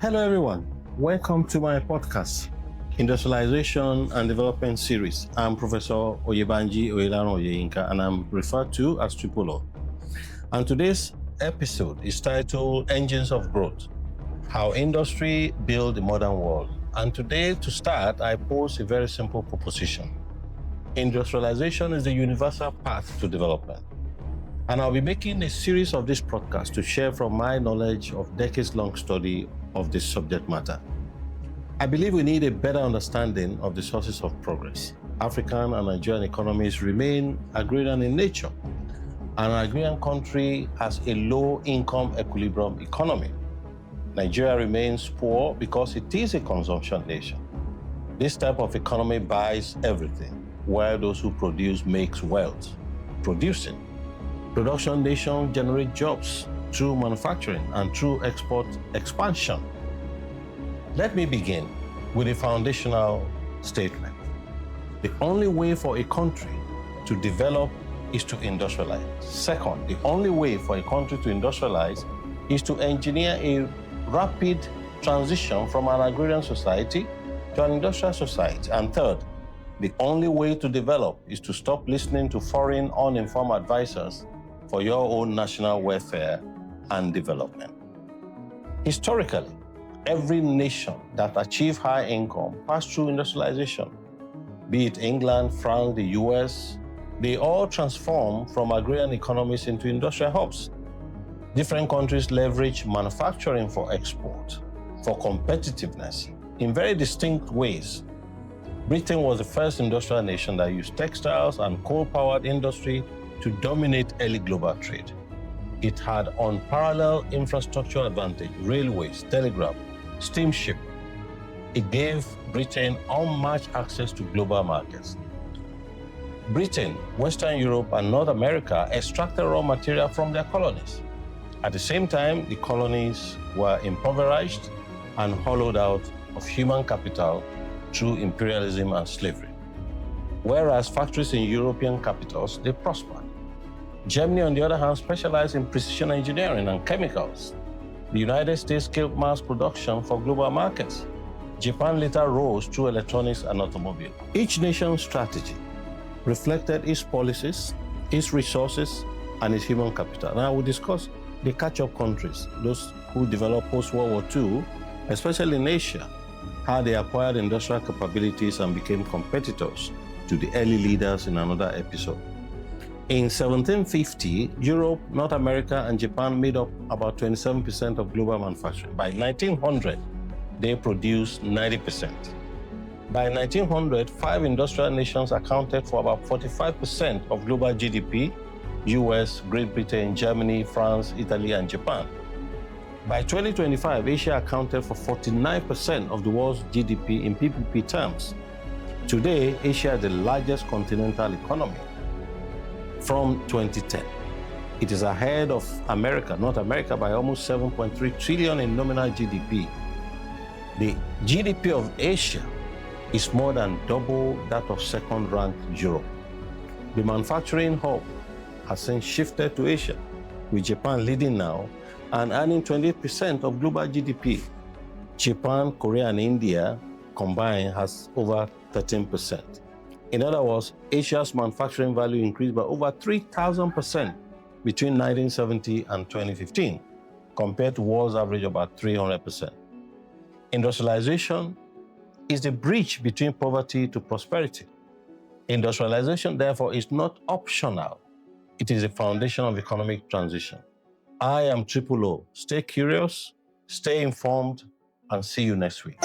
Hello everyone, welcome to my podcast, Industrialization and Development Series. I'm Professor Oyebanji Oyelaro Oyeyinka and I'm referred to as Triple O. And today's episode is titled Engines of Growth, How Industry Build the Modern World. And today, to start, I pose a very simple proposition. Industrialization is the universal path to development. And I'll be making a series of this podcast to share from my knowledge of decades-long study of this subject matter. I believe we need a better understanding of the sources of progress. African and Nigerian economies remain agrarian in nature. An agrarian country has a low-income equilibrium economy. Nigeria remains poor because it is a consumption nation. This type of economy buys everything, while those who produce makes wealth. Production nations generate jobs through manufacturing and through export expansion. Let me begin with a foundational statement. The only way for a country to develop is to industrialize. Second, the only way for a country to industrialize is to engineer a rapid transition from an agrarian society to an industrial society. And third, the only way to develop is to stop listening to foreign uninformed advisors for your own national welfare and development. Historically, every nation that achieved high income passed through industrialization. Be it England, France, the US, they all transformed from agrarian economies into industrial hubs. Different countries leverage manufacturing for export, for competitiveness, in very distinct ways. Britain was the first industrial nation that used textiles and coal-powered industry to dominate early global trade. It had unparalleled infrastructure advantage, railways, telegraph, steamship. It gave Britain unmatched access to global markets. Britain, Western Europe, and North America extracted raw material from their colonies. At the same time, the colonies were impoverished and hollowed out of human capital through imperialism and slavery. Whereas factories in European capitals, they prospered. Germany, on the other hand, specialized in precision engineering and chemicals. The United States scaled mass production for global markets. Japan later rose through electronics and automobile. Each nation's strategy reflected its policies, its resources, and its human capital. Now we'll discuss the catch-up countries, those who developed post-World War II, especially in Asia, how they acquired industrial capabilities and became competitors to the early leaders in another episode. In 1750, Europe, North America, and Japan made up about 27% of global manufacturing. By 1900, they produced 90%. By 1900, 5 industrial nations accounted for about 45% of global GDP: US, Great Britain, Germany, France, Italy, and Japan. By 2025, Asia accounted for 49% of the world's GDP in PPP terms. Today, Asia is the largest continental economy. From 2010, it is ahead of North America, by almost 7.3 trillion in nominal GDP. The GDP of Asia is more than double that of second-ranked Europe. The manufacturing hub has since shifted to Asia, with Japan leading now and earning 28% of global GDP. Japan, Korea, and India combined has over 13%. In other words, Asia's manufacturing value increased by over 3,000% between 1970 and 2015, compared to world's average of about 300%. Industrialization is the bridge between poverty to prosperity. Industrialization, therefore, is not optional. It is a foundation of economic transition. I am Triple O. Stay curious, stay informed, and see you next week.